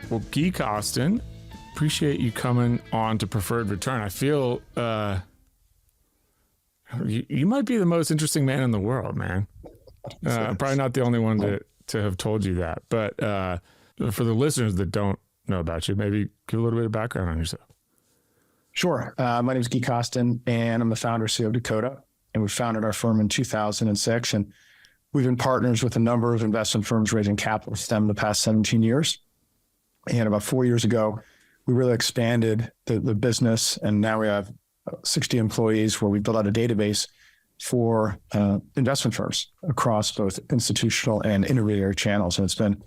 Well, Gui Costin, appreciate you coming on to Preferred Return. I feel you might be the most interesting man in the world, man. Probably not the only one to have told you that. But for the listeners that don't know about you, maybe give a little bit of background on yourself. Sure. My name is Gui Costin, and I'm the founder and CEO of Dakota. And we founded our firm in 2006. And we've been partners with a number of investment firms raising capital for them the past 17 years. And about 4 years ago, we really expanded the business. And now we have 60 employees where we built out a database for investment firms across both institutional and intermediary channels. And it's been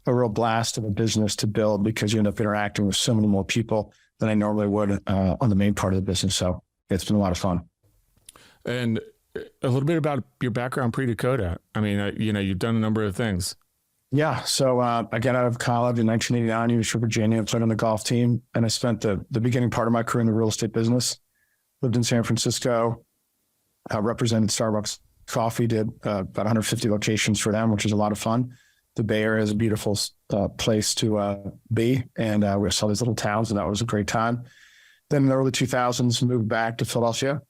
a real blast of a business to build because you end up interacting with so many more people than I normally would on the main part of the business. So it's been a lot of fun. And a little bit about your background pre-Dakota. I mean, you've done a number of things. Yeah. So I got out of college in 1989, University of Virginia, played on the golf team. And I spent the beginning part of my career in the real estate business. Lived in San Francisco, represented Starbucks Coffee, did about 150 locations for them, which is a lot of fun. The Bay Area is a beautiful place to be. And we saw these little towns, and that was a great time. Then in the early 2000s, moved back to Philadelphia,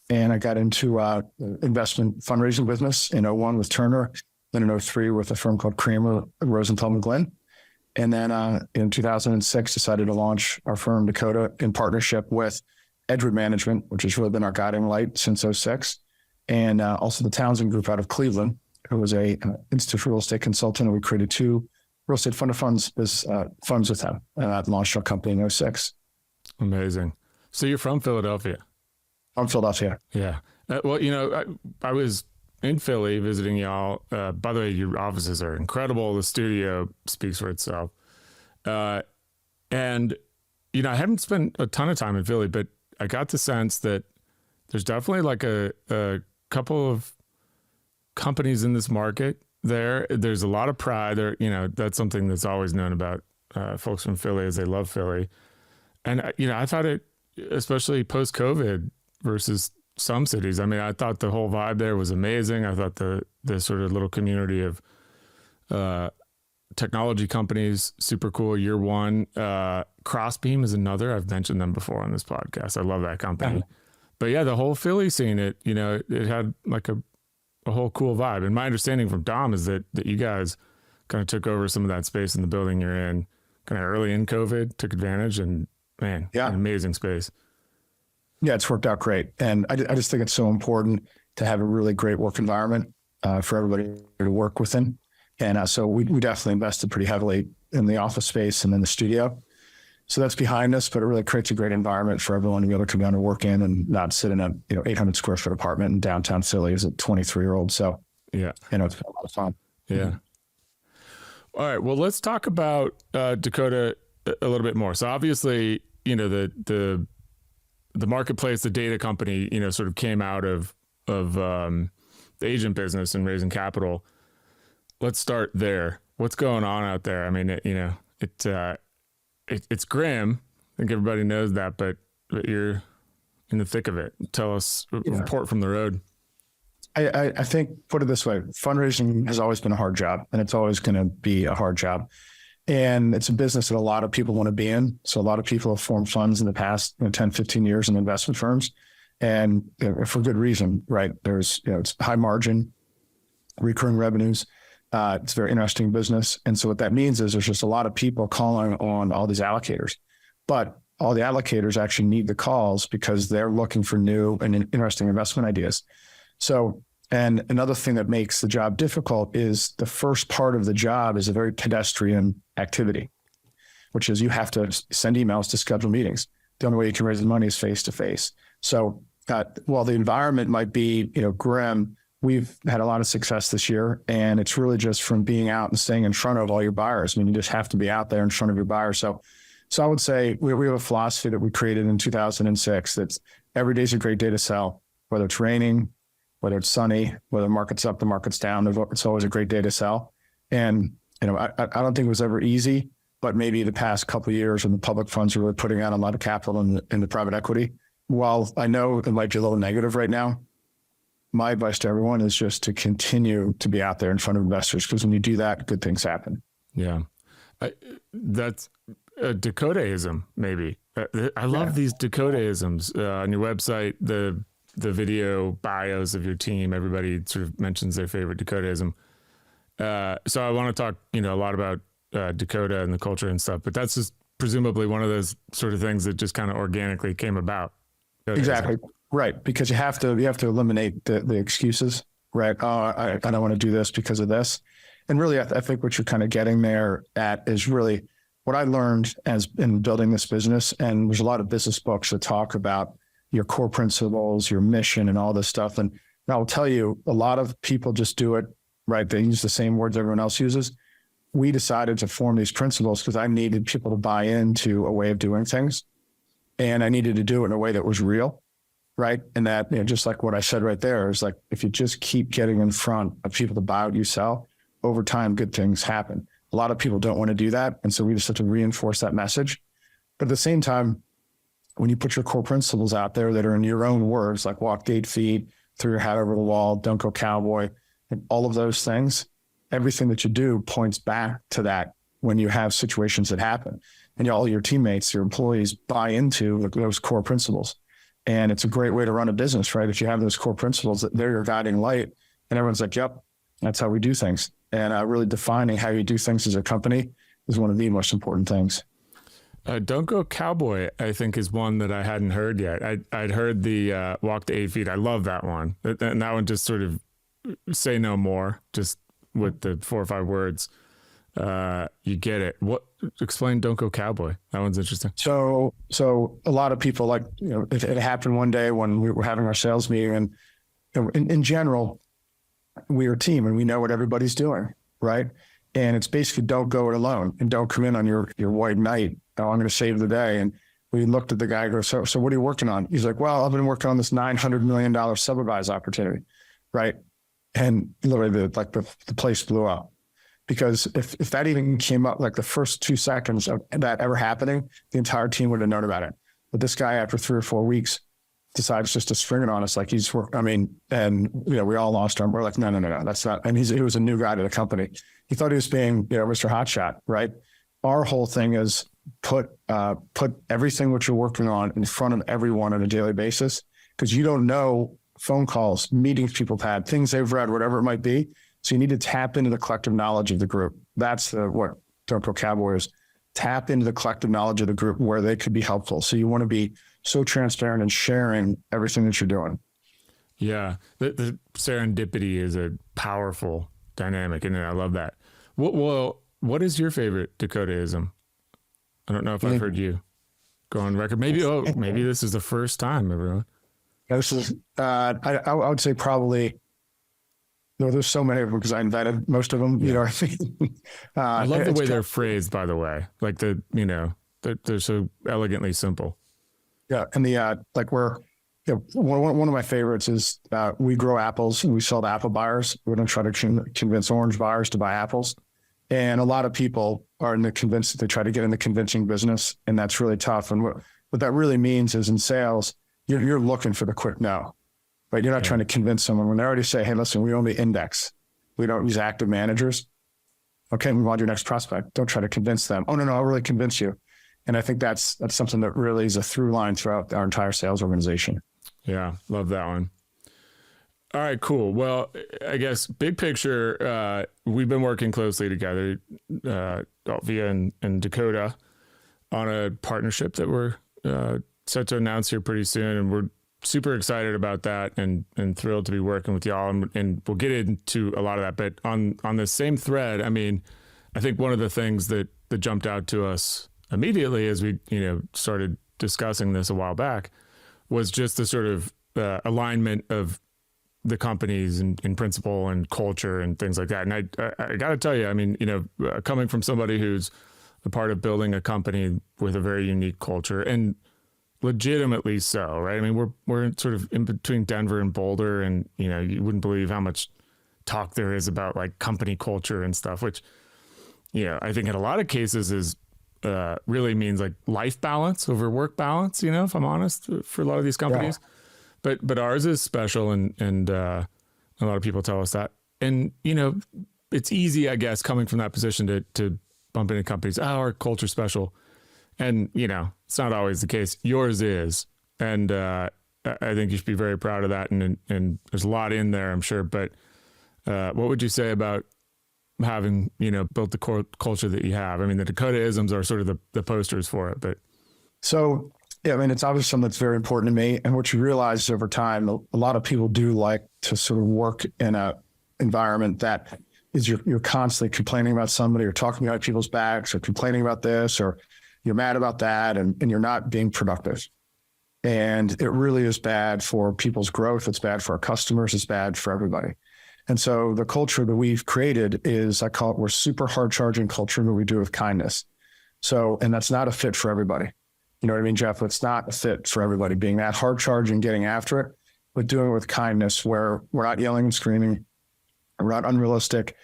and I got into investment fundraising business in 2001 with Turner, then in 2003 with a firm called Kramer, Rosenthal McGlynn. And then in 2006, decided to launch our firm Dakota in partnership with Edgewood Management, which has really been our guiding light since 2006. And also the Townsend Group out of Cleveland, who was a institutional real estate consultant. And we created 2 real estate funds with them. And I launched our company in 2006. Amazing. So you're from Philadelphia? I'm Philadelphia. Yeah. Well, I was in Philly visiting y'all. By the way, your offices are incredible. The studio speaks for itself. And, I haven't spent a ton of time in Philly, but I got the sense that there's definitely like a couple of companies in this market there. There's a lot of pride there. That's something that's always known about folks from Philly, is they love Philly. And, I thought it, especially post-COVID versus some cities, I mean, I thought the whole vibe there was amazing. I thought the sort of little community of technology companies, super cool. Year one. Crossbeam is another. I've mentioned them before on this podcast. I love that company. But yeah, the whole Philly scene, it had like a whole cool vibe. And my understanding from Dom is that you guys kind of took over some of that space in the building you're in kind of early in COVID, took advantage, and man, an amazing space. Yeah, it's worked out great. And I just think it's so important to have a really great work environment for everybody to work within. And so we definitely invested pretty heavily in the office space and in the studio. So that's behind us, but it really creates a great environment for everyone to be able to come down and work in and not sit in a 800 square foot apartment in downtown Philly as a 23-year-old. So yeah, it's been a lot of fun. Yeah. All right. Well, let's talk about Dakota a little bit more. So obviously, the marketplace, the data company, sort of came out of the agent business and raising capital. Let's start there. What's going on out there? I mean, it's grim. I think everybody knows that, but you're in the thick of it. Tell us, report from the road. I think, put it this way, fundraising has always been a hard job, and it's always going to be a hard job. And it's a business that a lot of people want to be in. So a lot of people have formed funds in the past 10, 15 years in investment firms, and for good reason, right? There's, it's high margin, recurring revenues. It's a very interesting business. And so what that means is there's just a lot of people calling on all these allocators, but all the allocators actually need the calls because they're looking for new and interesting investment ideas. So, and another thing that makes the job difficult is the first part of the job is a very pedestrian activity, which is you have to send emails to schedule meetings. The only way you can raise the money is face to face. So while the environment might be, grim, we've had a lot of success this year, and it's really just from being out and staying in front of all your buyers. I mean, you just have to be out there in front of your buyers. So I would say we have a philosophy that we created in 2006 that's every day is a great day to sell, whether it's raining, whether it's sunny, whether the market's up, the market's down, it's always a great day to sell. And, I don't think it was ever easy, but maybe the past couple of years when the public funds are really putting out a lot of capital in the private equity, while I know it might be a little negative right now, my advice to everyone is just to continue to be out there in front of investors, because when you do that, good things happen. Yeah. That's a Dakotaism, maybe. I love these Dakotaisms on your website. The video bios of your team, everybody sort of mentions their favorite Dakotaism. So I want to talk, a lot about Dakota and the culture and stuff, but that's just presumably one of those sort of things that just kind of organically came about. Exactly. Right. Because you have to eliminate the excuses, right? Oh, I don't want to do this because of this. And really, I think what you're kind of getting there at is really what I learned as in building this business. And there's a lot of business books that talk about your core principles, your mission, and all this stuff. And I'll tell you, a lot of people just do it, right? They use the same words everyone else uses. We decided to form these principles because I needed people to buy into a way of doing things. And I needed to do it in a way that was real, right? And that, just like what I said right there, is like, if you just keep getting in front of people to buy what you sell, over time, good things happen. A lot of people don't want to do that. And so we just have to reinforce that message. But at the same time, when you put your core principles out there that are in your own words, like walk 8 feet, throw your hat over the wall, don't go cowboy, and all of those things, everything that you do points back to that when you have situations that happen. And all your teammates, your employees buy into those core principles. And it's a great way to run a business, right? If you have those core principles, they're your guiding light, and everyone's like, yep, that's how we do things. And really defining how you do things as a company is one of the most important things. Don't go cowboy, I think, is one that I hadn't heard yet. I'd heard the walk to 8 feet. I love that one. And that one just sort of say no more, just with the 4 or 5 words. You get it. Explain don't go cowboy. That one's interesting. So a lot of people it happened one day when we were having our sales meeting, and in general, we're a team and we know what everybody's doing, right? And it's basically don't go it alone and don't come in on your white knight. Oh, I'm going to save the day. And we looked at the guy and go, so what are you working on? He's like, well, I've been working on this $900 million sub-advise opportunity, right? And literally the place blew up. Because if that even came up, like the first 2 seconds of that ever happening, the entire team would have known about it. But this guy, after 3 or 4 weeks, decides just to spring it on us like he's work. And we all lost him. We're like, no, that's not. And he was a new guy to the company. He thought he was being, Mr. Hotshot, right? Our whole thing is put everything what you're working on in front of everyone on a daily basis, because you don't know phone calls, meetings people have had, things they've read, whatever it might be. So you need to tap into the collective knowledge of the group. That's what Don't Go Cowboy is. Tap into the collective knowledge of the group where they could be helpful. So you want to be so transparent and sharing everything that you're doing. Yeah. The serendipity is a powerful dynamic, and I love that. What is your favorite Dakotaism? I don't know if I've heard you go on record. Maybe this is the first time, everyone. This is, I would say probably, there's so many of them because I invented most of them. Yeah. You know what I mean? I love the way they're phrased, by the way. Like they're so elegantly simple. Yeah. And one of my favorites is we grow apples and we sell to apple buyers. We don't try to convince orange buyers to buy apples. And a lot of people are they try to get in the convincing business, and that's really tough. And what that really means is in sales, you're looking for the quick no, right? You're not trying to convince someone when they already say, hey, listen, we only index. We don't use active managers. Okay, move on to your next prospect. Don't try to convince them. Oh, no, I'll really convince you. And I think that's something that really is a through line throughout our entire sales organization. Yeah, love that one. All right, cool. Well, I guess big picture, we've been working closely together, Altvia and Dakota, on a partnership that we're set to announce here pretty soon. And we're super excited about that and thrilled to be working with y'all. And we'll get into a lot of that. But on the same thread, I think one of the things that jumped out to us immediately as we started discussing this a while back was just the sort of alignment of the companies in principle and culture and things like that. And I got to tell you, coming from somebody who's a part of building a company with a very unique culture, and legitimately so, right? We're sort of in between Denver and Boulder, and you wouldn't believe how much talk there is about like company culture and stuff, which I think in a lot of cases is really means like life balance over work balance, if I'm honest, for a lot of these companies. Yeah. But ours is special, and a lot of people tell us that. And, it's easy, I guess, coming from that position to bump into companies, oh, our culture's special. And, it's not always the case. Yours is. And I think you should be very proud of that. And there's a lot in there, I'm sure. But what would you say about having, built the culture that you have? I mean, the Dakota-isms are sort of the posters for it. But so, yeah, I mean, it's obviously something that's very important to me. And what you realize over time, a lot of people do like to sort of work in a environment that is you're constantly complaining about somebody or talking about people's backs or complaining about this or you're mad about that and you're not being productive. And it really is bad for people's growth. It's bad for our customers. It's bad for everybody. And so the culture that we've created is, I call it, we're super hard charging culture, but we do it with kindness. So, and that's not a fit for everybody. You know what I mean, Jeff? It's not a fit for everybody being that hard charging, getting after it, but doing it with kindness where we're not yelling and screaming. We're not unrealistic.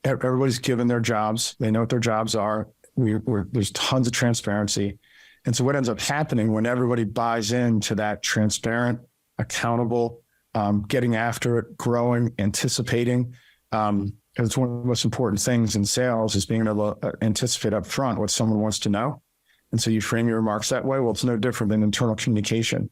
Everybody's given their jobs. They know what their jobs are. There's tons of transparency. And so what ends up happening when everybody buys into that transparent, accountable, getting after it, growing, anticipating, it's one of the most important things in sales is being able to anticipate up front what someone wants to know. And so you frame your remarks that way. Well, it's no different than internal communication.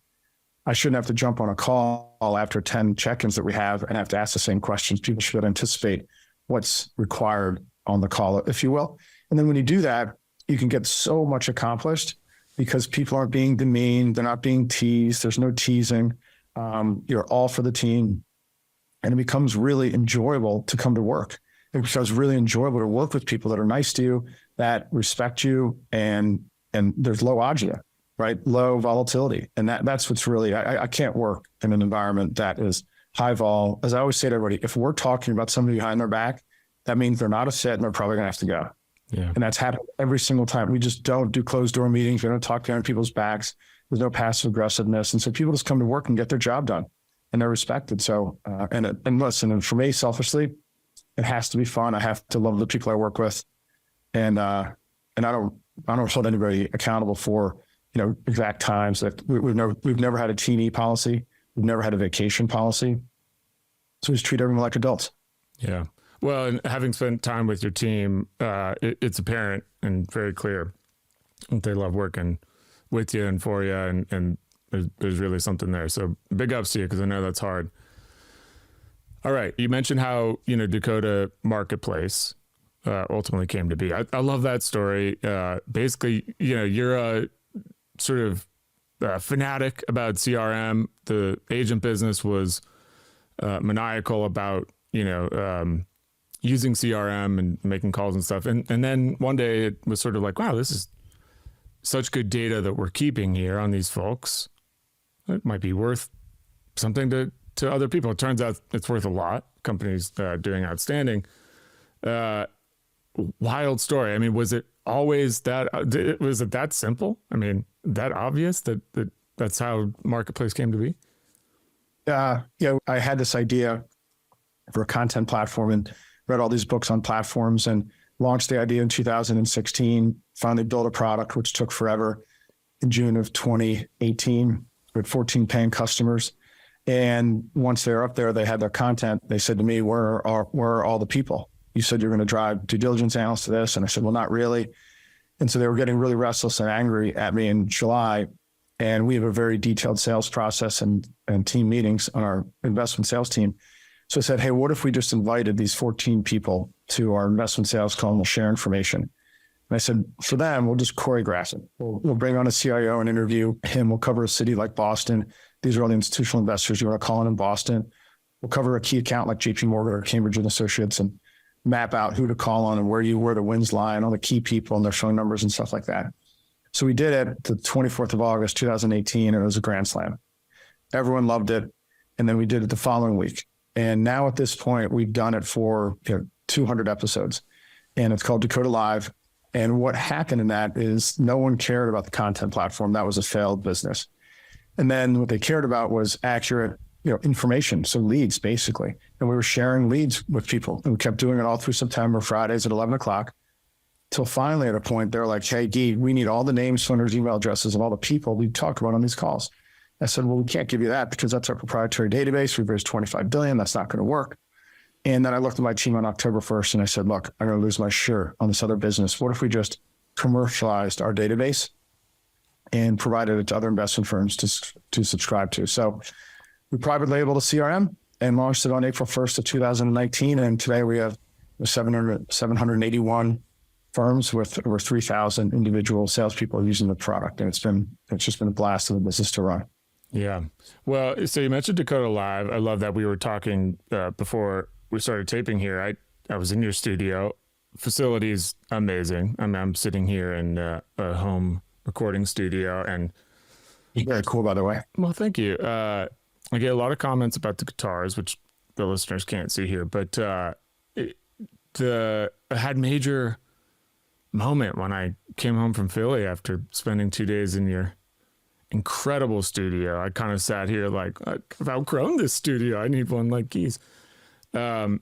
I shouldn't have to jump on a call after 10 check-ins that we have and have to ask the same questions. People should anticipate what's required on the call, if you will. And then when you do that, you can get so much accomplished because people aren't being demeaned. They're not being teased. There's no teasing. You're all for the team. And it becomes really enjoyable to come to work. It becomes really enjoyable to work with people that are nice to you, that respect you, and there's low agita, right? Low volatility. And that's what's really, I can't work in an environment that is high vol. As I always say to everybody, if we're talking about somebody behind their back, that means they're not a fit and they're probably gonna have to go. Yeah. And that's happened every single time. We just don't do closed door meetings. We don't talk behind people's backs. There's no passive aggressiveness. And so people just come to work and get their job done and they're respected. So, and listen, and for me, selfishly, it has to be fun. I have to love the people I work with. And I don't hold anybody accountable for, exact times that we've never had a T&E policy. We've never had a vacation policy. So we just treat everyone like adults. Yeah. Well, and having spent time with your team, it's apparent and very clear that they love working with you and for you, and there's really something there. So big ups to you, because I know that's hard. All right. You mentioned how, Dakota Marketplace ultimately came to be. I love that story. Basically, you're a sort of fanatic about CRM. The agent business was maniacal about, using CRM and making calls and stuff. And then one day it was sort of like, wow, this is such good data that we're keeping here on these folks. It might be worth something to other people. It turns out it's worth a lot. Companies doing outstanding. Wild story. I mean, was it always that? Was it that simple? I mean, that obvious that's how Marketplace came to be? Yeah, I had this idea for a content platform and read all these books on platforms and launched the idea in 2016, finally built a product, which took forever. In June of 2018, we had 14 paying customers. And once they were up there, they had their content. They said to me, where are all the people? You said you're going to drive due diligence analysts to this. And I said, well, not really. And so they were getting really restless and angry at me in July. And we have a very detailed sales process and team meetings on our investment sales team. So I said, hey, what if we just invited these 14 people to our investment sales call and we'll share information? And I said, for them, we'll just choreograph it. We'll bring on a CIO and interview him. We'll cover a city like Boston. These are all the institutional investors you want to call in Boston. We'll cover a key account like JP Morgan or Cambridge and Associates and map out who to call on and where the wins lie and all the key people and their phone numbers and stuff like that. So we did it the 24th of August, 2018, and it was a grand slam. Everyone loved it. And then we did it the following week. And now at this point, we've done it for 200 episodes, and it's called Dakota Live. And what happened in that is no one cared about the content platform. That was a failed business. And then what they cared about was accurate, information. So leads, basically. And we were sharing leads with people, and we kept doing it all through September, Fridays at 11 o'clock. Till finally at a point, they're like, hey, Gui, we need all the names, phone numbers, email addresses of all the people we talk about on these calls. I said, well, we can't give you that because that's our proprietary database. We've raised $25 billion. That's not going to work. And then I looked at my team on October 1st and I said, look, I'm going to lose my shirt on this other business. What if we just commercialized our database and provided it to other investment firms to subscribe to? So we private labeled a CRM and launched it on April 1st of 2019. And today we have 781 firms with over 3,000 individual salespeople using the product. And it's just been a blast of a business to run. Yeah. Well, so you mentioned Dakota Live. I love that. We were talking before we started taping here. I was in your studio. Facility's amazing. I mean, I'm sitting here in a home recording studio, and very cool, by the way. Well, thank you. I get a lot of comments about the guitars, which the listeners can't see here, but I had major moment when I came home from Philly after spending 2 days in your incredible studio. I kind of sat here like, I've outgrown this studio. I need one like Gui's. And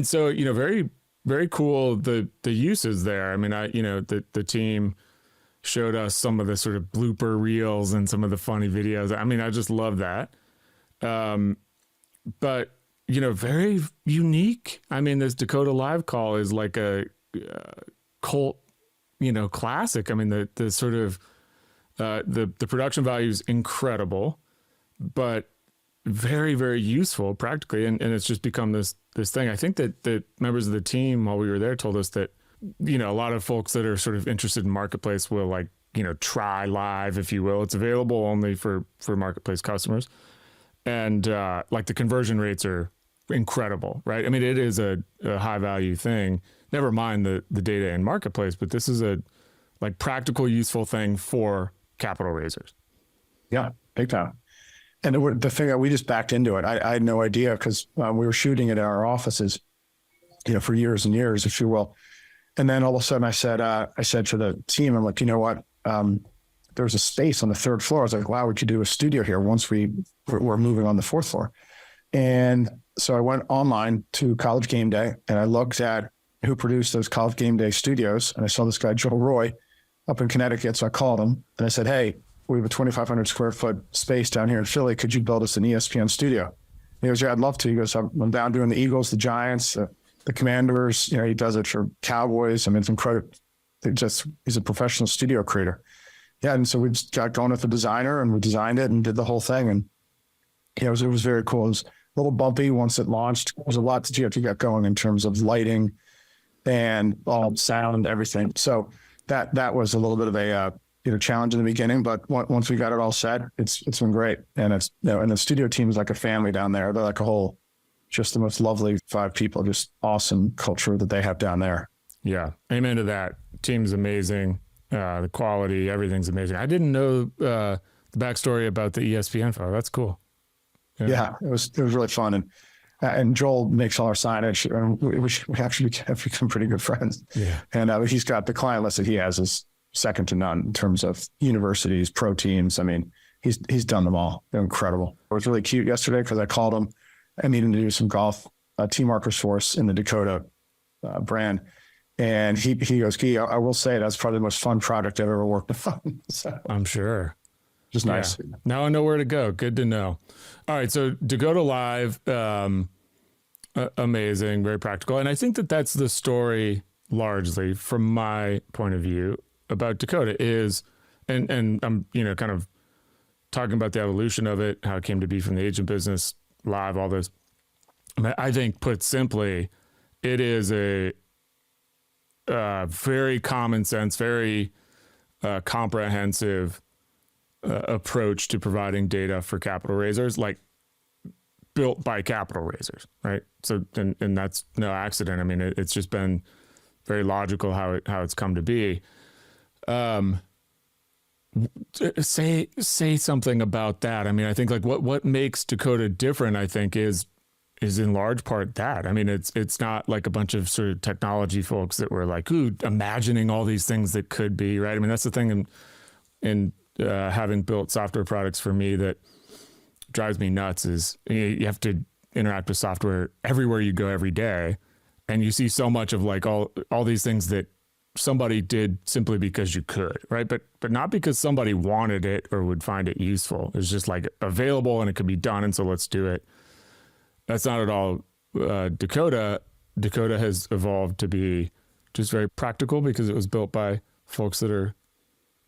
so, you know, very, very cool. The uses there. I mean, the team showed us some of the sort of blooper reels and some of the funny videos. I mean, I just love that. But, you know, very unique. I mean, this Dakota Live call is like a cult, you know, classic. I mean, the sort of, the production value is incredible, but very, very useful practically. And it's just become this thing. I think that members of the team while we were there told us that, you know, a lot of folks that are sort of interested in marketplace will, like, you know, try live, if you will. It's available only for marketplace customers. And like the conversion rates are incredible, right? I mean, it is a high value thing. Never mind the data in marketplace, but this is a like practical, useful thing for capital raisers. Yeah, big time. And the thing that we just backed into it, I had no idea because we were shooting it in our offices, you know, for years and years, if you will. And then all of a sudden I said to the team, I'm like, you know what? There was a space on the third floor. I was like, wow, we could do a studio here once we're moving on the fourth floor. And so I went online to College Game Day and I looked at who produced those College Game Day studios. And I saw this guy, Joel Roy, up in Connecticut. So I called him and I said, hey, we have a 2,500 square foot space down here in Philly. Could you build us an ESPN studio? And he goes, yeah, I'd love to. He goes, I'm down doing the Eagles, the Giants, the Commanders. You know, he does it for Cowboys. I mean, it's incredible. He's a professional studio creator. Yeah. And so we just got going with the designer and we designed it and did the whole thing. And you know, it was very cool. It was a little bumpy once it launched. There was a lot to get going in terms of lighting and all sound, everything. So that was a little bit of a challenge in the beginning, but once we got it all set, it's been great. And it's, you know, and the studio team is like a family down there. They're like a whole, just the most lovely 5 people, just awesome culture that they have down there. Yeah. Amen to that. Team's amazing. The quality, everything's amazing. I didn't know the backstory about the ESPN file. That's cool. Yeah, it was really fun. And Joel makes all our signage, and we actually have become pretty good friends. Yeah. And he's got the client list that he has is second to none in terms of universities, pro teams. I mean, he's done them all. They're incredible. It was really cute yesterday because I called him. I needed him to do some golf team markers for us in the Dakota brand. And he goes, Gui, I will say that's probably the most fun project I've ever worked on. So, I'm sure. Just nice. Yeah. Now I know where to go. Good to know. All right. So Dakota Live, amazing, very practical. And I think that that's the story largely from my point of view about Dakota is, and I'm, you know, kind of talking about the evolution of it, how it came to be from the agent business, live, all this. I think put simply, it is a very common sense, very comprehensive approach to providing data for capital raisers, like built by capital raisers, right? So, and that's no accident. I mean, it's just been very logical how it's come to be. Say something about that. I mean, I think like what makes Dakota different, I think is in large part that. I mean, it's not like a bunch of sort of technology folks that were like, ooh, imagining all these things that could be, right? I mean, that's the thing in having built software products for me that drives me nuts is you have to interact with software everywhere you go every day. And you see so much of like all these things that somebody did simply because you could, right? But not because somebody wanted it or would find it useful. It's just like available and it could be done. And so let's do it. That's not at all Dakota has evolved to be just very practical because it was built by folks that are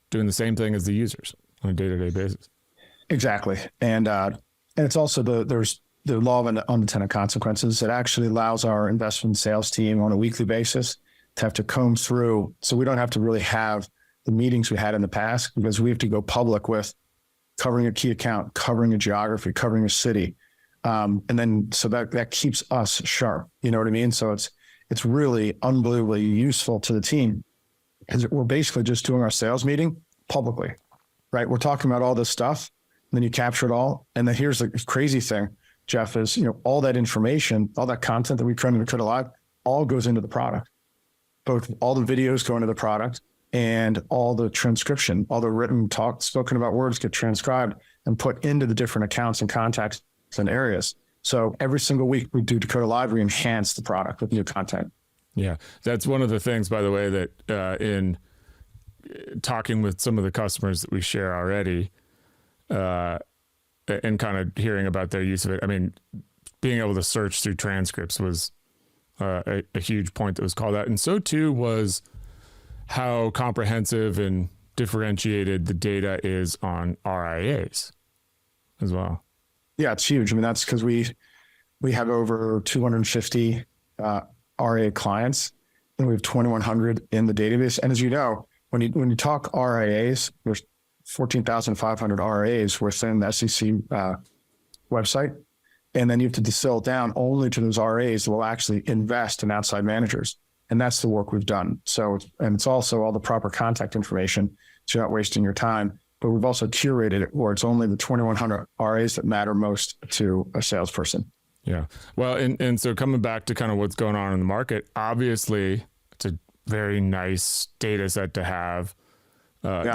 doing the same thing as the users on a day-to-day basis. Exactly. And it's also there's the law of unintended consequences. It actually allows our investment sales team on a weekly basis to have to comb through. So we don't have to really have the meetings we had in the past, because we have to go public with covering a key account, covering a geography, covering a city. And then so that keeps us sharp. You know what I mean? So it's really unbelievably useful to the team, because we're basically just doing our sales meeting publicly, right? We're talking about all this stuff, and then you capture it all. And then here's the crazy thing, Jeff, is, all that information, all that content that we create in Dakota Live, all goes into the product. Both all the videos go into the product, and all the transcription, all the written talk, spoken about words get transcribed and put into the different accounts and contacts and areas. So every single week we do Dakota Live, we enhance the product with new content. Yeah. That's one of the things, by the way, that in talking with some of the customers that we share already, and kind of hearing about their use of it, I mean, being able to search through transcripts was a huge point that was called out. And so too was how comprehensive and differentiated the data is on RIAs as well. Yeah, it's huge. I mean, that's because we have over 250 RIA clients, and we have 2,100 in the database. And as you know, when you talk RIAs, there's 14,500 RIAs within the SEC website. And then you have to distill it down only to those RIAs that will actually invest in outside managers. And that's the work we've done. So, and it's also all the proper contact information, so you're not wasting your time. But we've also curated it where it's only the 2,100 RAs that matter most to a salesperson. Yeah. Well, and so coming back to kind of what's going on in the market, obviously it's a very nice data set to have.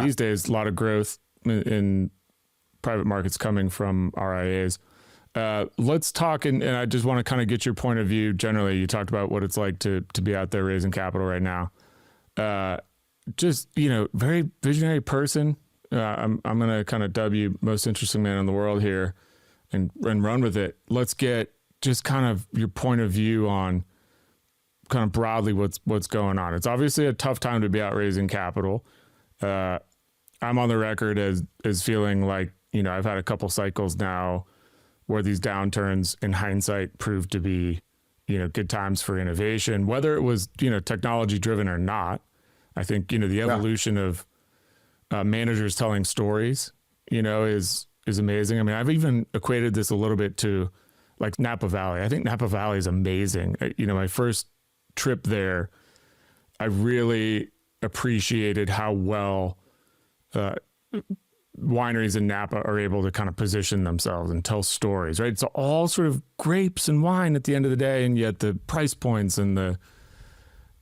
These days, a lot of growth in private markets coming from RIAs. Let's talk, and I just want to kind of get your point of view. Generally, you talked about what it's like to be out there raising capital right now. Just, very visionary person. I'm going to kind of dub you most interesting man in the world here and run with it. Let's get just kind of your point of view on kind of broadly what's going on. It's obviously a tough time to be out raising capital. I'm on the record as feeling like, I've had a couple cycles now where these downturns in hindsight proved to be, good times for innovation, whether it was, technology driven or not. I think, the evolution of managers telling stories, is amazing. I mean, I've even equated this a little bit to like Napa Valley. I think Napa Valley is amazing. My first trip there, I really appreciated how well wineries in Napa are able to kind of position themselves and tell stories, right? It's all sort of grapes and wine at the end of the day, and yet the price points and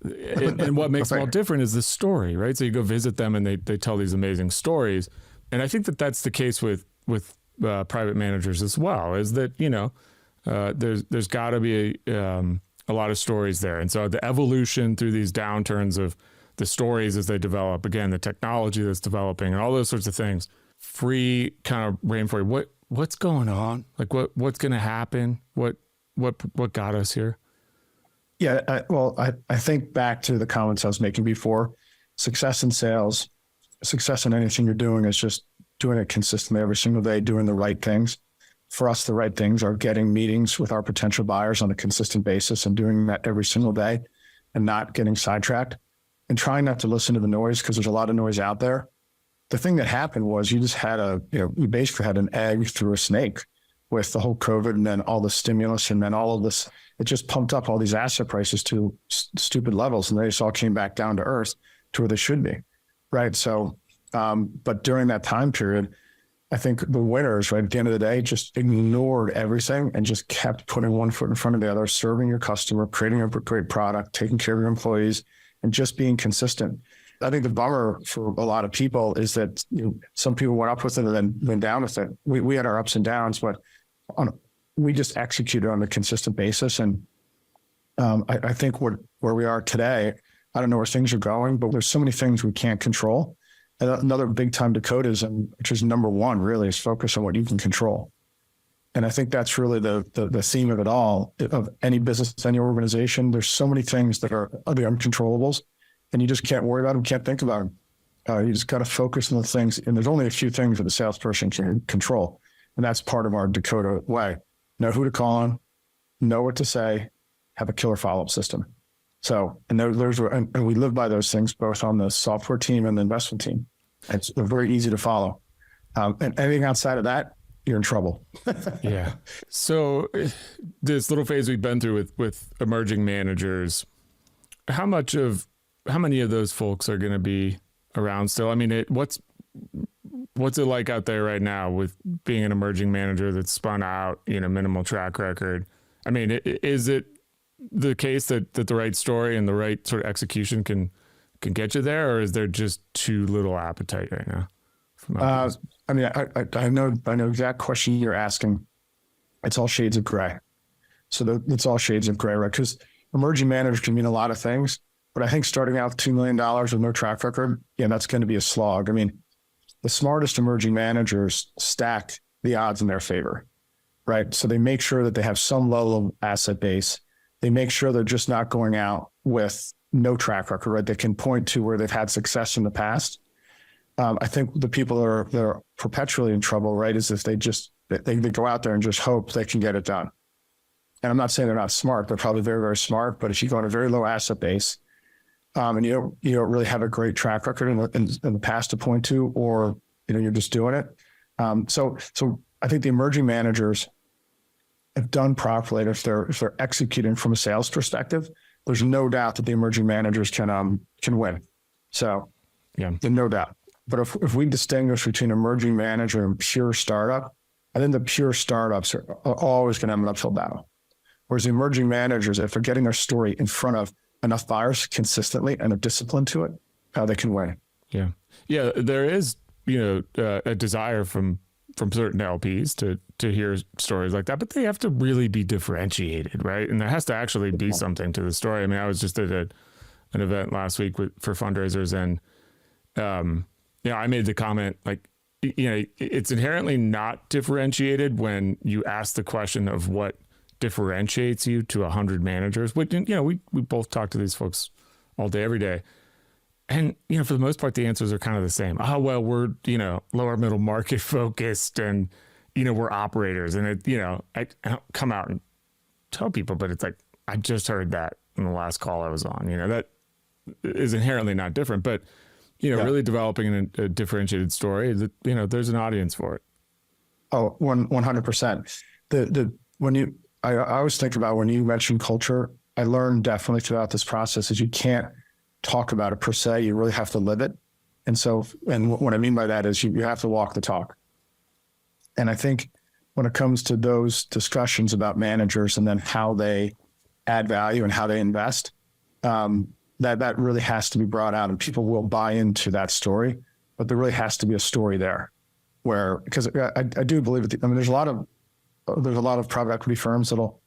what makes them all different is the story, right? So you go visit them and they tell these amazing stories. And I think that that's the case with private managers as well, is that, there's got to be a lot of stories there. And so the evolution through these downturns of the stories as they develop, again, the technology that's developing and all those sorts of things, free kind of reign for you. What's going on? Like what's going to happen? What got us here? Yeah. I think back to the comments I was making before. Success in sales, success in anything you're doing is just doing it consistently every single day, doing the right things. For us, the right things are getting meetings with our potential buyers on a consistent basis and doing that every single day and not getting sidetracked and trying not to listen to the noise, because there's a lot of noise out there. The thing that happened was you just had you basically had an egg through a snake with the whole COVID and then all the stimulus and then all of this. It just pumped up all these asset prices to stupid levels, and they just all came back down to earth to where they should be, right? So, but during that time period, I think the winners, right, at the end of the day, just ignored everything and just kept putting one foot in front of the other, serving your customer, creating a great product, taking care of your employees, and just being consistent. I think the bummer for a lot of people is that some people went up with it and then went down with it. We had our ups and downs, but we just executed on a consistent basis. And I think where we are today, I don't know where things are going, but there's so many things we can't control. And another big time Dakota's, which is number one, really, is focus on what you can control. And I think that's really the theme of it all, of any business, any organization. There's so many things that are the uncontrollables, and you just can't worry about them, can't think about them. You just got to focus on the things. And there's only a few things that the salesperson can control. And that's part of our Dakota way. Know who to call on, know what to say, have a killer follow-up system. So, and we live by those things, both on the software team and the investment team. It's very easy to follow. And anything outside of that, you're in trouble. Yeah. So this little phase we've been through with emerging managers, how many of those folks are going to be around still? I mean, what's it like out there right now with being an emerging manager that's spun out, minimal track record? I mean, is it the case that the right story and the right sort of execution can get you there, or is there just too little appetite right now? I mean, I know the exact question you're asking. It's all shades of gray. So it's all shades of gray, right? Because emerging managers can mean a lot of things, but I think starting out with $2 million with no track record, that's going to be a slog. I mean, the smartest emerging managers stack the odds in their favor, right? So they make sure that they have some level of asset base. They make sure they're just not going out with no track record, right? They can point to where they've had success in the past. I think the people that are perpetually in trouble, right, is if they go out there and just hope they can get it done. And I'm not saying they're not smart; they're probably very, very smart. But if you go on a very low asset base, and you don't really have a great track record in the past to point to, or you're just doing it. So I think the emerging managers, if done properly, if they're executing from a sales perspective, there's no doubt that the emerging managers can win. So yeah, no doubt. But if we distinguish between emerging manager and pure startup, I think the pure startups are always going to have an uphill battle. Whereas the emerging managers, if they're getting their story in front of enough buyers consistently and they're disciplined to it, they can win. Yeah. Yeah. There is, a desire from certain LPs to hear stories like that, but they have to really be differentiated, right? And there has to actually be something to the story. I mean, I was just at an event last week for fundraisers, and I made the comment, like, it's inherently not differentiated when you ask the question of what differentiates you to 100 managers. Which, we both talk to these folks all day, every day. And, for the most part, the answers are kind of the same. Oh, well, we're, lower middle market focused, and, we're operators. And I don't come out and tell people, but it's like, I just heard that in the last call I was on. That is inherently not different. But really developing a differentiated story, that there's an audience for it. Oh, 100%. I always think about when you mention culture, I learned definitely throughout this process is you can't talk about it per se. You really have to live it. And so, and what I mean by that is you have to walk the talk. And I think when it comes to those discussions about managers and then how they add value and how they invest, that really has to be brought out, and people will buy into that story. But there really has to be a story there, because I do believe it. I mean, there's a lot of private equity firms that'll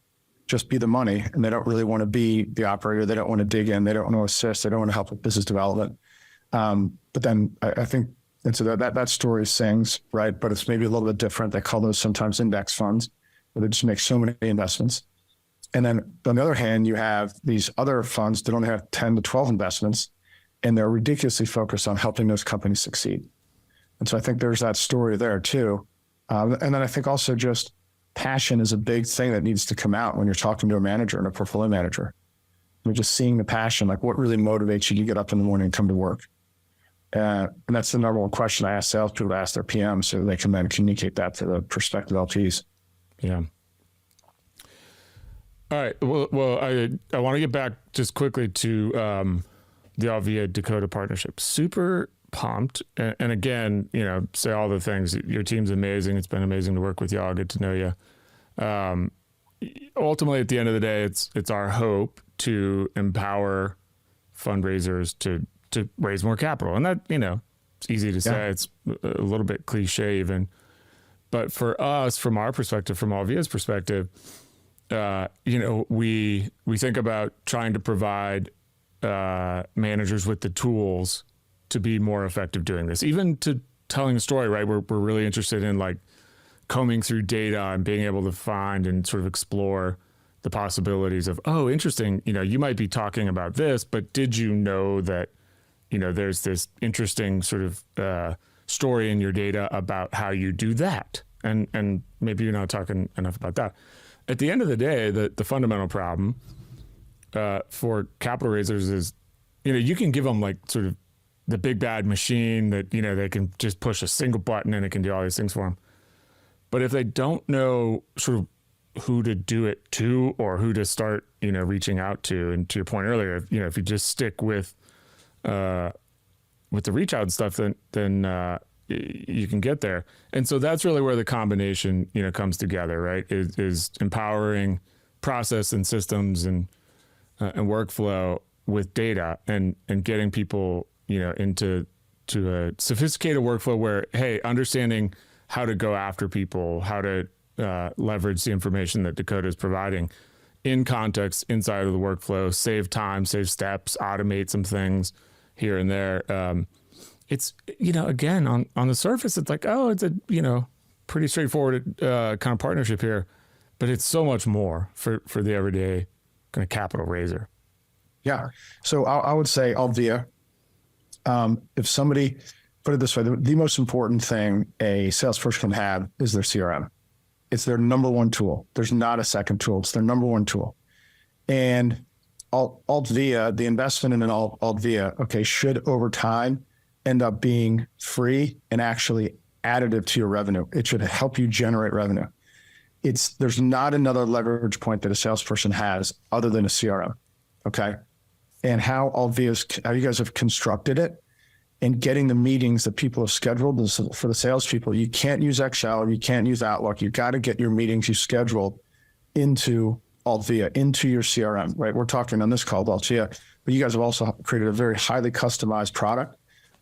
just be the money, and they don't really want to be the operator. They don't want to dig in. They don't want to assist. They don't want to help with business development. But then I think, and so that story sings, right? But it's maybe a little bit different. They call those sometimes index funds, where they just make so many investments. And then on the other hand, you have these other funds that only have 10 to 12 investments, and they're ridiculously focused on helping those companies succeed. And so I think there's that story there too. And then I think also just passion is a big thing that needs to come out when you're talking to a manager and a portfolio manager. You're just seeing the passion, like what really motivates you to get up in the morning and come to work. And that's the number one question I ask salespeople to ask their PMs, so they can then communicate that to the prospective LPs. Yeah. All right. Well, I want to get back just quickly to the Altvia and Dakota partnership. Super pumped. And again, say all the things. Your team's amazing. It's been amazing to work with y'all. Get to know you. Ultimately, at the end of the day, it's our hope to empower fundraisers to raise more capital. And that, it's easy to say. Yeah. It's a little bit cliche even. But for us, from our perspective, from Altvia's perspective, we think about trying to provide managers with the tools to be more effective doing this, even to telling a story, right? We're really interested in like combing through data and being able to find and sort of explore the possibilities of, oh, interesting, you might be talking about this, but did you know that, there's this interesting sort of story in your data about how you do that? And maybe you're not talking enough about that. At the end of the day, the fundamental problem for capital raisers is, you can give them like sort of the big bad machine that, they can just push a single button and it can do all these things for them. But if they don't know sort of who to do it to or who to start, reaching out to, and to your point earlier, if you just stick with the reach out stuff, then you can get there. And so that's really where the combination, comes together, right? Is empowering process and systems and workflow with data and getting people, into a sophisticated workflow where, hey, understanding how to go after people, how to leverage the information that Dakota is providing in context inside of the workflow, save time, save steps, automate some things here and there. It's, again, on the surface, it's like, oh, it's a, pretty straightforward kind of partnership here, but it's so much more for the everyday kind of capital raiser. Yeah. So I would say Altvia, if somebody, put it this way, the most important thing a salesperson can have is their CRM. It's their number one tool. There's not a second tool. It's their number one tool. And Altvia, the investment in an Altvia, okay, should over time end up being free and actually additive to your revenue. It should help you generate revenue. There's not another leverage point that a salesperson has other than a CRM. Okay. And how you guys have constructed it and getting the meetings that people have scheduled for the salespeople. You can't use Excel, you can't use Outlook. You got to get your meetings you scheduled into Altvia, into your CRM, right? We're talking on this call about Altvia, but you guys have also created a very highly customized product,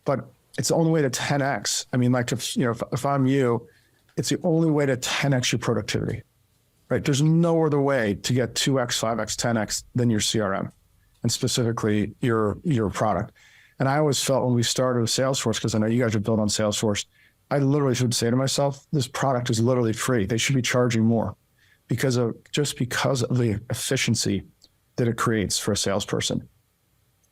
but it's the only way to 10X. I mean, like if I'm you, it's the only way to 10X your productivity, right? There's no other way to get 2X, 5X, 10X than your CRM and specifically your product. And I always felt when we started with Salesforce, because I know you guys are built on Salesforce, I literally should say to myself, this product is literally free. They should be charging more because of the efficiency that it creates for a salesperson.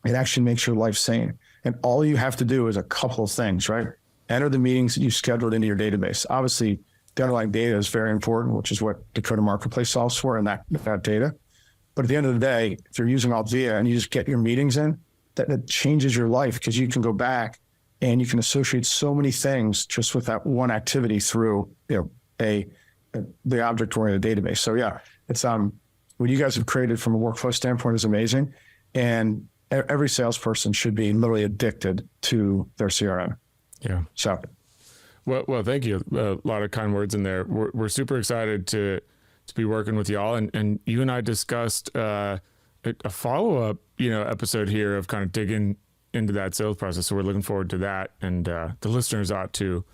It actually makes your life sane. And all you have to do is a couple of things, right? Enter the meetings that you scheduled into your database. Obviously, the underlying data is very important, which is what Dakota Marketplace solves for, and that data. But at the end of the day, if you're using Altvia and you just get your meetings in, that changes your life because you can go back and you can associate so many things just with that one activity through the object-oriented database. So yeah, it's what you guys have created from a workflow standpoint is amazing, and every salesperson should be literally addicted to their CRM. Yeah. So, well, thank you. A lot of kind words in there. We're super excited to be working with y'all, and you and I discussed a follow-up, episode here of kind of digging into that sales process. So we're looking forward to that, and the listeners ought to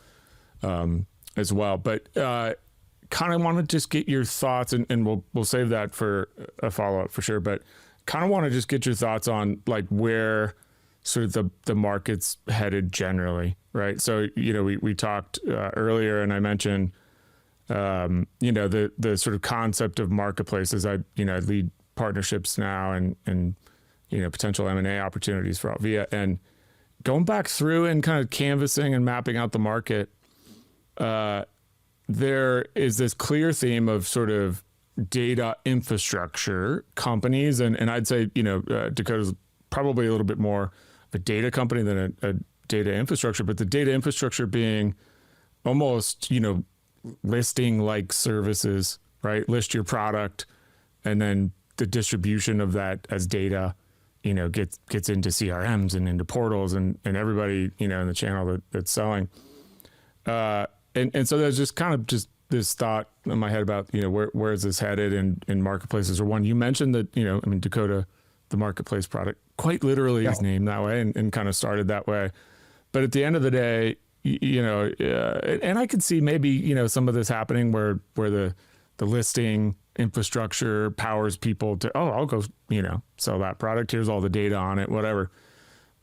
as well. But kind of want to just get your thoughts, and we'll save that for a follow-up for sure. But kind of want to just get your thoughts on like where sort of the market's headed generally, right? So we talked earlier, and I mentioned the sort of concept of marketplaces. I lead partnerships now and potential M&A opportunities for Altvia, and going back through and kind of canvassing and mapping out the market, there is this clear theme of sort of data infrastructure companies. And I'd say, Dakota's probably a little bit more of a data company than a data infrastructure, but the data infrastructure being almost, listing like services, right? List your product, and then the distribution of that as data, gets into CRMs and into portals and everybody, in the channel that's selling. And so there's just kind of just this thought in my head about, where is this headed in marketplaces? Or one, you mentioned that, Dakota, the marketplace product, quite literally is named that way and kind of started that way. But at the end of the day, and I could see maybe, some of this happening where the listing infrastructure powers people to, I'll go, sell that product. Here's all the data on it, whatever.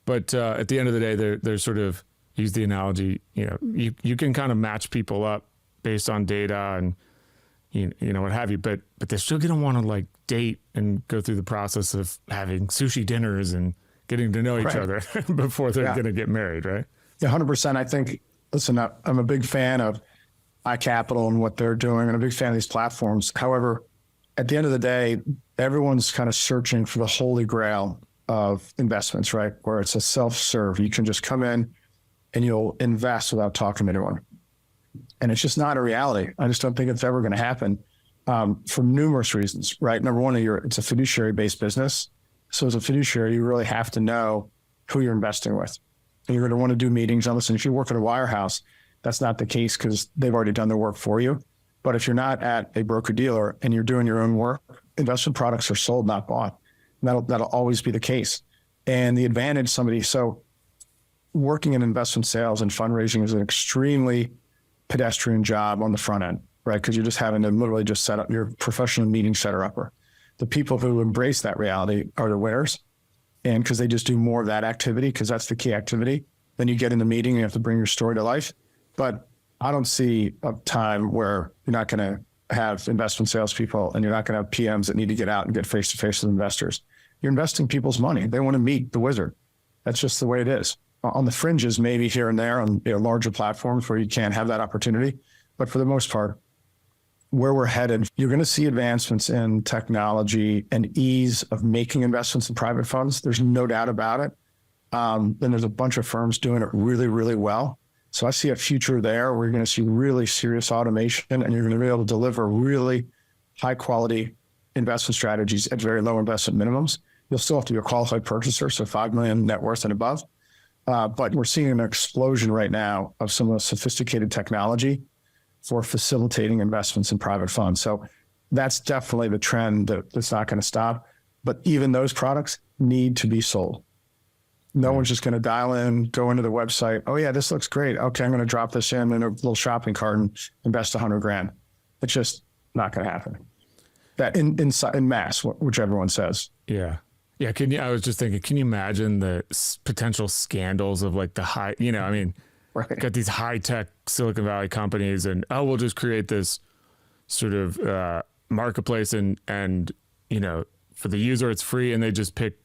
But at the end of the day, there's sort of, use the analogy, you can kind of match people up based on data and you know what have you, but they're still going to want to like date and go through the process of having sushi dinners and getting to know each other before they're going to get married, right? Yeah, 100%. I think, listen, I'm a big fan of iCapital and what they're doing, and a big fan of these platforms. However, at the end of the day, everyone's kind of searching for the holy grail of investments, right? Where it's a self-serve. You can just come in and you'll invest without talking to anyone. And it's just not a reality. I just don't think it's ever going to happen for numerous reasons, right? Number one, it's a fiduciary-based business. So as a fiduciary, you really have to know who you're investing with. And you're going to want to do meetings. Now, listen, if you work at a wirehouse, that's not the case because they've already done their work for you. But if you're not at a broker-dealer and you're doing your own work, investment products are sold, not bought. And that'll always be the case. And the advantage so working in investment sales and fundraising is an extremely pedestrian job on the front end, right? Because you're just having to literally just set up your professional meeting setter-upper. The people who embrace that reality are the winners. And because they just do more of that activity, because that's the key activity. Then you get in the meeting, you have to bring your story to life. But I don't see a time where you're not going to have investment salespeople and you're not going to have PMs that need to get out and get face-to-face with investors. You're investing people's money. They want to meet the wizard. That's just the way it is. On the fringes, maybe here and there on larger platforms where you can't have that opportunity. But for the most part, where we're headed, you're going to see advancements in technology and ease of making investments in private funds. There's no doubt about it. Then there's a bunch of firms doing it really, really well. So I see a future there where you're going to see really serious automation and you're going to be able to deliver really high quality investment strategies at very low investment minimums. You'll still have to be a qualified purchaser, so 5 million net worth and above. But we're seeing an explosion right now of some of the sophisticated technology for facilitating investments in private funds. So that's definitely the trend that's not going to stop. But even those products need to be sold. No one's just going to dial in, go into the website. Oh yeah, this looks great. Okay, I'm going to drop this in a little shopping cart and invest $100,000. It's just not going to happen. That in mass, which everyone says. Yeah. Yeah. I was just thinking, can you imagine the potential scandals of like the high, Right. got these high tech Silicon Valley companies and, we'll just create this sort of marketplace and, for the user, it's free. And they just pick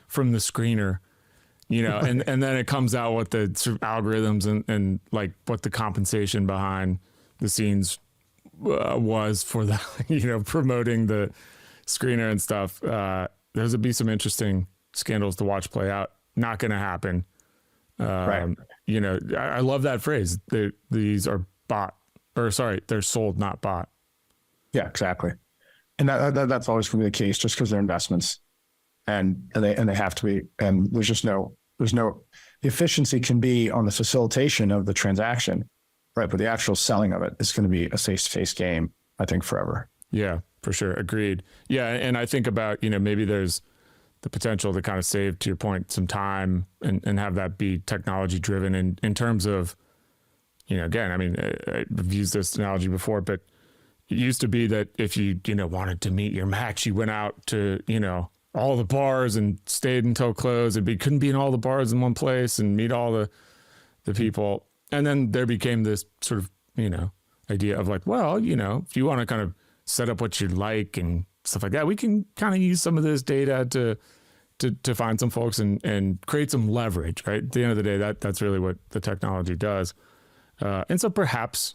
from the screener, and then it comes out what the sort of algorithms and like what the compensation behind the scenes was for the, promoting the screener and stuff. Those would be some interesting scandals to watch play out. Not going to happen. Right. I love that phrase. These are they're sold, not bought. Yeah, exactly. And that's always going to be the case just because they're investments and they have to be, and there's no, the efficiency can be on the facilitation of the transaction, right? But the actual selling of it is going to be a face-to-face game, I think, forever. Yeah, for sure. Agreed. Yeah. And I think about, maybe there's the potential to kind of save, to your point, some time and have that be technology driven in terms of, again, I've used this analogy before, but it used to be that if you, wanted to meet your match, you went out to, all the bars and stayed until close. Couldn't be in all the bars in one place and meet all the people. And then there became this sort of, idea of like, well, if you want to kind of set up what you like and stuff like that, we can kind of use some of this data to find some folks and create some leverage, right? At the end of the day, that's really what the technology does. And so perhaps,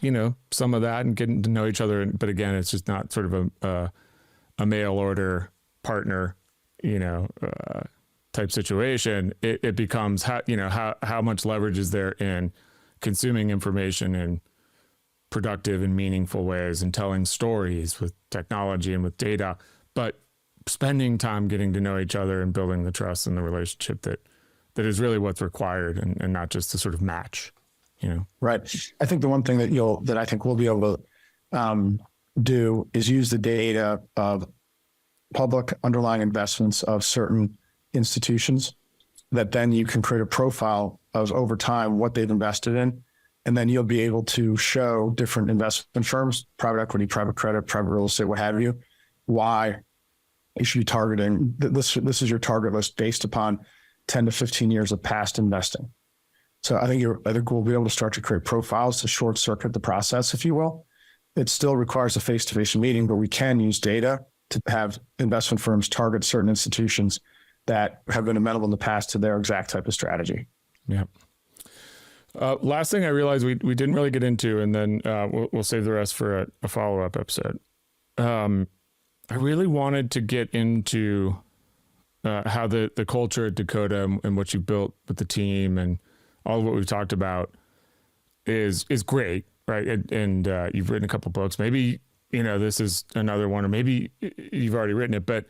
some of that and getting to know each other. But again, it's just not sort of a mail order partner, type situation. It becomes how much leverage is there in consuming information in productive and meaningful ways and telling stories with technology and with data, but spending time getting to know each other and building the trust and the relationship that is really what's required and not just to sort of match, Right. I think the one thing that I think we'll be able to do is use the data of public underlying investments of certain institutions that then you can create a profile of over time what they've invested in. And then you'll be able to show different investment firms, private equity, private credit, private real estate, what have you, why you should be targeting. This is your target list based upon 10 to 15 years of past investing. So I think we'll be able to start to create profiles to short circuit the process, if you will. It still requires a face-to-face meeting, but we can use data to have investment firms target certain institutions that have been amenable in the past to their exact type of strategy. Yeah. Last thing I realized we didn't really get into, and then we'll save the rest for a follow-up episode. I really wanted to get into how the culture at Dakota and what you built with the team and all of what we've talked about is great, right? And you've written a couple books. Maybe, this is another one, or maybe you've already written it, but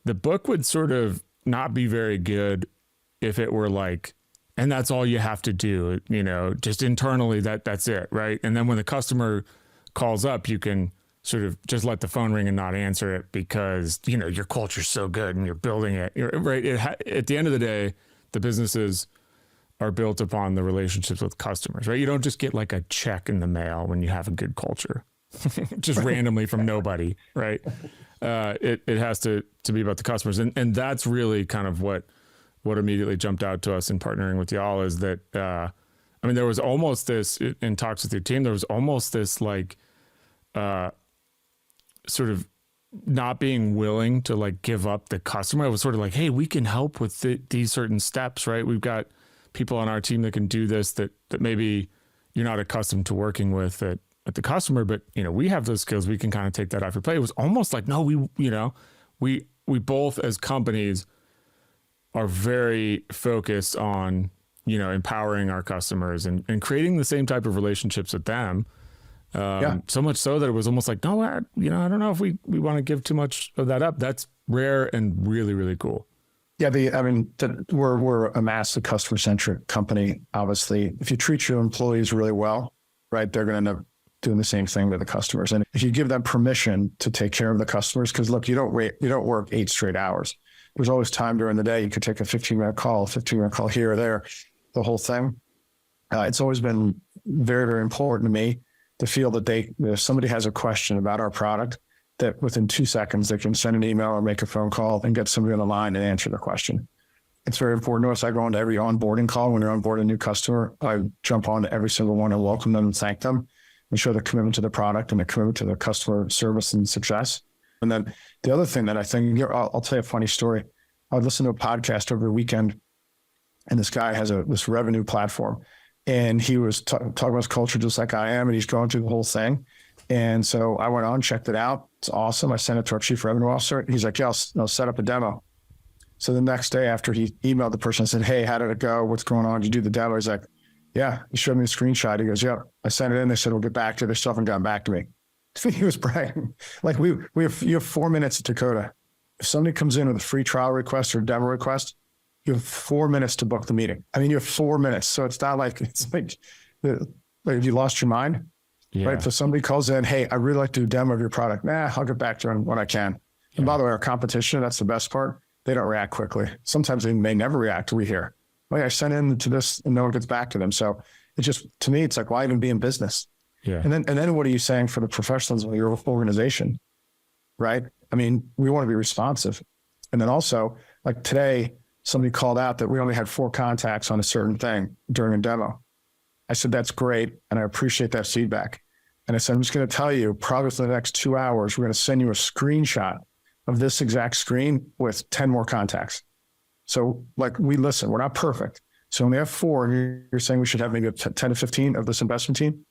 the book would sort of not be very good if it were like, and that's all you have to do, just internally, that's it, right? And then when the customer calls up, you can sort of just let the phone ring and not answer it because, your culture's so good and you're building it, right? At the end of the day, the businesses are built upon the relationships with customers, right? You don't just get like a check in the mail when you have a good culture, just randomly from nobody, right? It has to be about the customers. And that's really kind of what immediately jumped out to us in partnering with y'all is that, there was almost this, in talks with your team, there was almost this like, sort of not being willing to like give up the customer. It was sort of like, hey, we can help with these certain steps, right? We've got people on our team that can do this that maybe you're not accustomed to working with at the customer, but we have those skills. We can kind of take that off your plate. It was almost like, no, we both as companies are very focused on, empowering our customers and creating the same type of relationships with them. So much so that it was almost like, no, I don't know if we want to give too much of that up. That's rare and really, really cool. Yeah, we're a massive customer-centric company. Obviously, if you treat your employees really well, right, they're going to end up doing the same thing with the customers. And if you give them permission to take care of the customers, because look, you don't work 8 straight hours. There's always time during the day. You could take a 15-minute call here or there, the whole thing. It's always been very, very important to me to feel that if somebody has a question about our product, that within 2 seconds, they can send an email or make a phone call and get somebody on the line and answer the question. It's very important to us. I go on to every onboarding call. When you're on board a new customer, I jump on to every single one and welcome them and thank them and show the commitment to the product and the commitment to the customer service and success. And then the other thing that I think, I'll tell you a funny story. I would listen to a podcast over the weekend, and this guy has this revenue platform. And he was talking about his culture just like I am, and he's going through the whole thing. And so I went on, checked it out. It's awesome. I sent it to our chief revenue officer. He's like, yeah, I'll set up a demo. So the next day after he emailed the person and said, hey, how did it go? What's going on? Did you do the demo? He's like, yeah. He showed me a screenshot. He goes, yeah, I sent it in. They said, we'll get back to you. They still haven't gotten back to me. He was bragging. Like you have 4 minutes at Dakota. If somebody comes in with a free trial request or demo request, you have 4 minutes to book the meeting. You have 4 minutes. So it's not like, like have you lost your mind? Yeah. Right. So somebody calls in, hey, I really like to do a demo of your product. Nah, I'll get back to you when I can. Yeah. And by the way, our competition, that's the best part. They don't react quickly. Sometimes they may never react. We hear, oh yeah, I sent in to this and no one gets back to them. So it just, to me, it's like, why even be in business? Yeah. And then what are you saying for the professionals of your organization? Right. We want to be responsive. And then also like today, somebody called out that we only had 4 contacts on a certain thing during a demo. I said, that's great. And I appreciate that feedback. And I said, I'm just going to tell you, probably for the next 2 hours, we're going to send you a screenshot of this exact screen with 10 more contacts. So like we listen, we're not perfect. So when we have 4 and you're saying we should have maybe 10 to 15 of this investment team,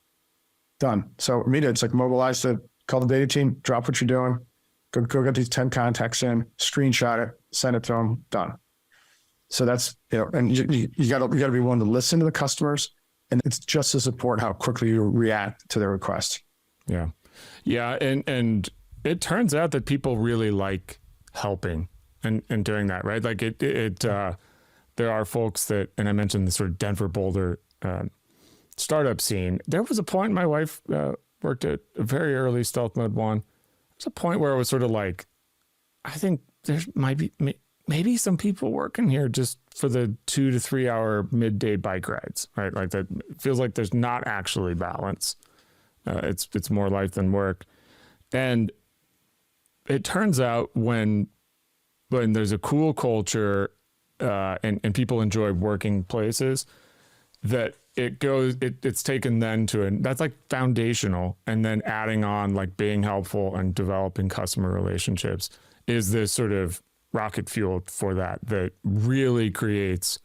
done. So immediately it's like mobilize call the data team, drop what you're doing, go get these 10 contacts in, screenshot it, send it to them, done. So that's, and you got to be willing to listen to the customers. And it's just as important how quickly you react to their requests. Yeah. Yeah. And it turns out that people really like helping and doing that, right? Like there are folks that, and I mentioned the sort of Denver Boulder startup scene. There was a point my wife worked at a very early stealth mode 1. There's a point where it was sort of like, I think there might be maybe some people working here just for the 2 to 3 hour midday bike rides, right? Like that feels like there's not actually balance. It's more life than work. And it turns out when there's a cool culture and people enjoy working places, that it's taken then that's like foundational, and then adding on like being helpful and developing customer relationships is this sort of rocket fuel for that really creates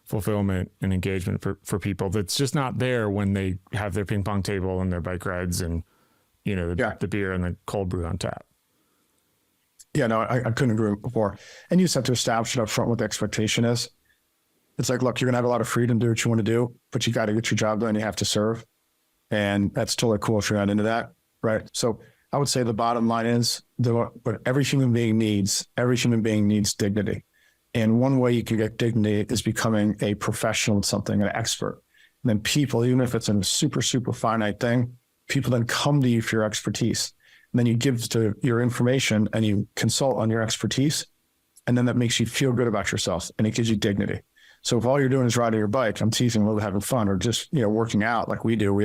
fulfillment and engagement for people that's just not there when they have their ping pong table and their bike rides and, you know, the beer and the cold brew on tap. Yeah, no, I couldn't agree more. And you just have to establish it up front what the expectation is. It's like, look, you're going to have a lot of freedom to do what you want to do, but you got to get your job done. You have to serve. And that's totally cool if you're not into that. Right. So I would say the bottom line is what every human being needs dignity. And one way you can get dignity is becoming a professional in something, an expert. And then people, even if it's in a super, super finite thing, people then come to you for your expertise. And then you give to your information and you consult on your expertise. And then that makes you feel good about yourself and it gives you dignity. So if all you're doing is riding your bike, I'm teasing a little, having fun, or just, you know, working out like we do.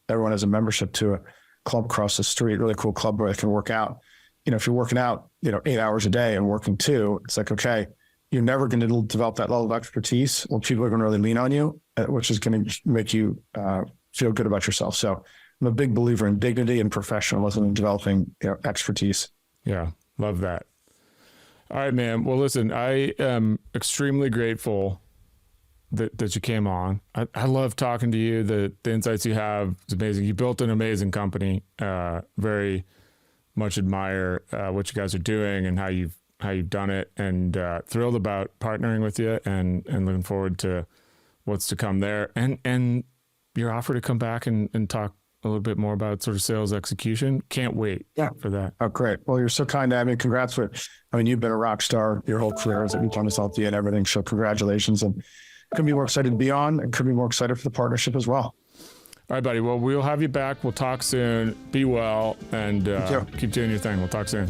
Everyone has a membership to a club across the street, really cool club where they can work out. You know, if you're working out, 8 hours a day and working 2, it's like, okay, you're never going to develop that level of expertise. Well, people are going to really lean on you, which is going to make you feel good about yourself. So I'm a big believer in dignity and professionalism and developing expertise. Yeah, love that. All right, man. Well, listen, I am extremely grateful that you came on. I love talking to you. The insights you have is amazing. You built an amazing company. Very much admire what you guys are doing and how you've done it, and thrilled about partnering with you and looking forward to what's to come there. And your offer to come back and talk a little bit more about sort of sales execution. Can't wait for that. Oh, great. Well, you're so kind. Congrats you've been a rock star your whole career as you've done this Altvia and everything. So congratulations, and couldn't be more excited to be on, and couldn't be more excited for the partnership as well. All right, buddy. Well, we'll have you back. We'll talk soon. Be well, and keep doing your thing. We'll talk soon.